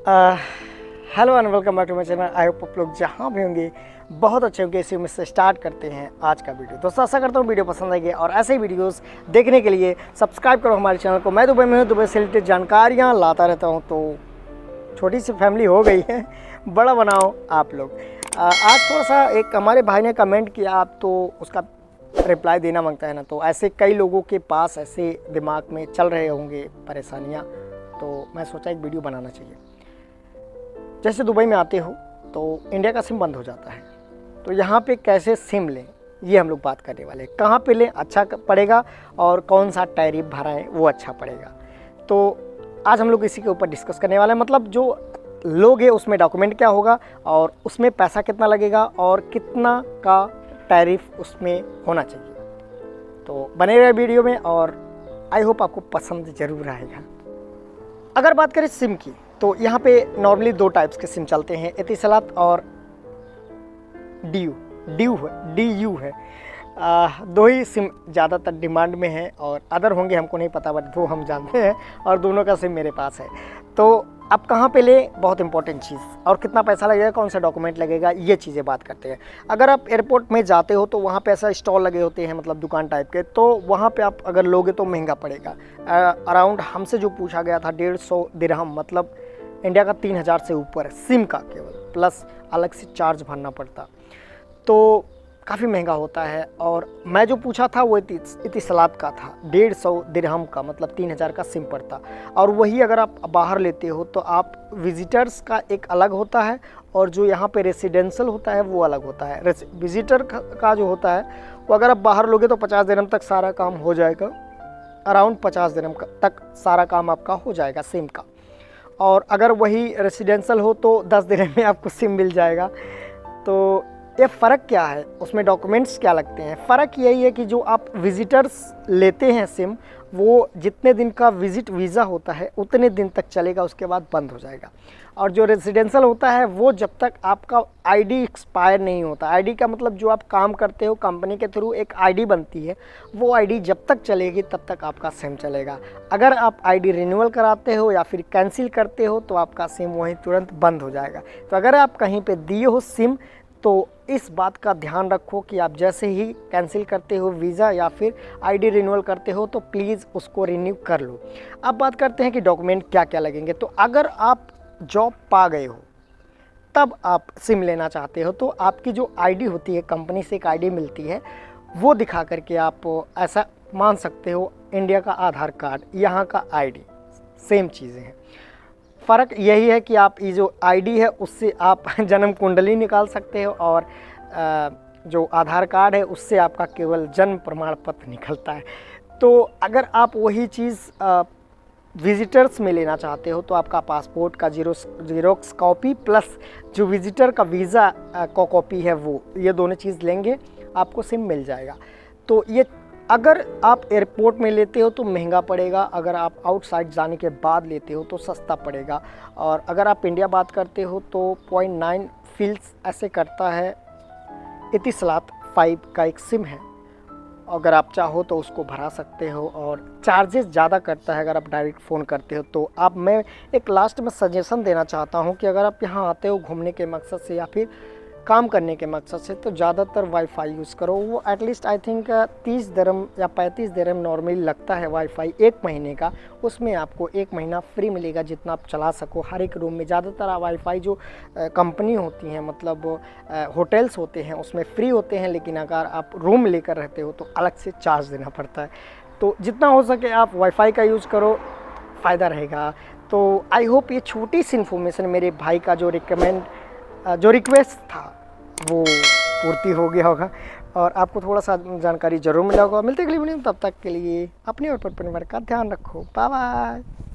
Hello and welcome back to my channel. I hope आप लोग जहाँ भी होंगे बहुत अच्छे होंगे। इसी में से स्टार्ट करते हैं आज का वीडियो। दोस्तों आशा करता हूँ वीडियो पसंद आएगी और ऐसे ही वीडियोस देखने के लिए सब्सक्राइब करो हमारे चैनल को। मैं दुबई में हूँ, दुबई से रिलेटेड जानकारियाँ लाता रहता हूँ। तो छोटी सी फैमिली हो गई है, बड़ा बनाओ आप लोग। आज थोड़ा सा एक हमारे भाई ने कमेंट किया, आप तो उसका रिप्लाई देना मांगता है ना। तो ऐसे कई लोगों के पास ऐसे दिमाग में चल रहे होंगे परेशानियाँ, तो मैं सोचा एक वीडियो बनाना चाहिए। जैसे दुबई में आते हो तो इंडिया का सिम बंद हो जाता है, तो यहाँ पे कैसे सिम लें ये हम लोग बात करने वाले हैं। कहाँ पे लें अच्छा पड़ेगा और कौन सा टैरिफ भराएं वो अच्छा पड़ेगा। तो आज हम लोग इसी के ऊपर डिस्कस करने वाले हैं। मतलब जो लोग है उसमें डॉक्यूमेंट क्या होगा और उसमें पैसा कितना लगेगा और कितना का टैरिफ उसमें होना चाहिए। तो बने रहे वीडियो में और आई होप आपको पसंद ज़रूर आएगा। अगर बात करें सिम की तो यहाँ पे नॉर्मली दो टाइप्स के सिम चलते हैं, एतिसलात और DU है। दो ही सिम ज़्यादातर डिमांड में है और अदर होंगे हमको नहीं पता, बट वो हम जानते हैं और दोनों का सिम मेरे पास है। तो अब कहाँ पे ले, बहुत इंपॉर्टेंट चीज़, और कितना पैसा लगेगा, कौन सा डॉक्यूमेंट लगेगा, ये चीज़ें बात करते हैं। अगर आप एयरपोर्ट में जाते हो तो वहाँ पे ऐसा स्टॉल लगे होते हैं, मतलब दुकान टाइप के, तो वहाँ पे आप अगर लोगे तो महंगा पड़ेगा। अराउंड हमसे जो पूछा गया था 150 दिरहम, मतलब इंडिया का 3000 से ऊपर सिम का केवल, प्लस अलग से चार्ज भरना पड़ता, तो काफ़ी महंगा होता है। और मैं जो पूछा था वो इतिसलात का था, 150 दिरहम का, मतलब 3000 का सिम पड़ता। और वही अगर आप बाहर लेते हो तो आप विजिटर्स का एक अलग होता है और जो यहाँ पे रेसिडेंशियल होता है वो अलग होता है। विजिटर का जो होता है वो अगर आप बाहर लोगे तो 50 दिरहम तक सारा काम हो जाएगा, अराउंड 50 दिरहम तक सारा काम आपका हो जाएगा सिम का। और अगर वही रेसिडेंशियल हो तो 10 दिरहम में आपको सिम मिल जाएगा। तो ये फ़र्क क्या है, उसमें डॉक्यूमेंट्स क्या लगते हैं? फ़र्क यही है कि जो आप विज़िटर्स लेते हैं सिम, वो जितने दिन का विज़िट वीज़ा होता है उतने दिन तक चलेगा, उसके बाद बंद हो जाएगा। और जो रेजिडेंशियल होता है वो जब तक आपका आईडी एक्सपायर नहीं होता, आईडी का मतलब जो आप काम करते हो कंपनी के थ्रू एक आईडी बनती है, वो आईडी जब तक चलेगी तब तक आपका सिम चलेगा। अगर आप आईडी रिन्यूअल कराते हो या फिर कैंसिल करते हो तो आपका सिम वहीं तुरंत बंद हो जाएगा। तो अगर आप कहीं पर दिए हो सिम तो इस बात का ध्यान रखो कि आप जैसे ही कैंसिल करते हो वीज़ा या फिर आईडी रिन्यूअल करते हो तो प्लीज़ उसको रिन्यू कर लो। अब बात करते हैं कि डॉक्यूमेंट क्या क्या लगेंगे। तो अगर आप जॉब पा गए हो तब आप सिम लेना चाहते हो तो आपकी जो आईडी होती है, कंपनी से एक आईडी मिलती है, वो दिखा करके आप ऐसा मान सकते हो इंडिया का आधार कार्ड, यहाँ का आईडी, सेम चीज़ें हैं। फ़र्क यही है कि आप ये जो आईडी है उससे आप जन्म कुंडली निकाल सकते हो और जो आधार कार्ड है उससे आपका केवल जन्म प्रमाण पत्र निकलता है। तो अगर आप वही चीज़ विजिटर्स में लेना चाहते हो तो आपका पासपोर्ट का जीरोक्स कॉपी प्लस जो विजिटर का वीज़ा का कॉपी है वो, ये दोनों चीज़ लेंगे, आपको सिम मिल जाएगा। तो ये अगर आप एयरपोर्ट में लेते हो तो महंगा पड़ेगा, अगर आप आउटसाइड जाने के बाद लेते हो तो सस्ता पड़ेगा। और अगर आप इंडिया बात करते हो तो 0.9 फील्स ऐसे करता है। इतिसलात 5 का एक सिम है, अगर आप चाहो तो उसको भरा सकते हो और चार्जेस ज़्यादा करता है अगर आप डायरेक्ट फ़ोन करते हो तो। अब मैं एक लास्ट में सजेशन देना चाहता हूँ कि अगर आप यहाँ आते हो घूमने के मकसद से या फिर काम करने के मकसद से तो ज़्यादातर वाईफाई यूज़ करो। वो एटलीस्ट आई थिंक 30 दिरहम या 35 दिरहम नॉर्मली लगता है वाईफाई एक महीने का। उसमें आपको एक महीना फ्री मिलेगा जितना आप चला सको हर एक रूम में। ज़्यादातर वाईफाई जो कंपनी होती हैं, मतलब होटल्स होते हैं, उसमें फ्री होते हैं, लेकिन अगर आप रूम लेकर रहते हो तो अलग से चार्ज देना पड़ता है। तो जितना हो सके आप वाईफाई का यूज़ करो, फ़ायदा रहेगा। तो आई होप ये छोटी सी इन्फॉर्मेशन मेरे भाई का जो रिक्वेस्ट था वो पूर्ति हो गया होगा और आपको थोड़ा सा जानकारी ज़रूर मिला होगा। मिलते अगली वीडियो में, तब तक के लिए अपने और परिवार का ध्यान रखो। Bye bye.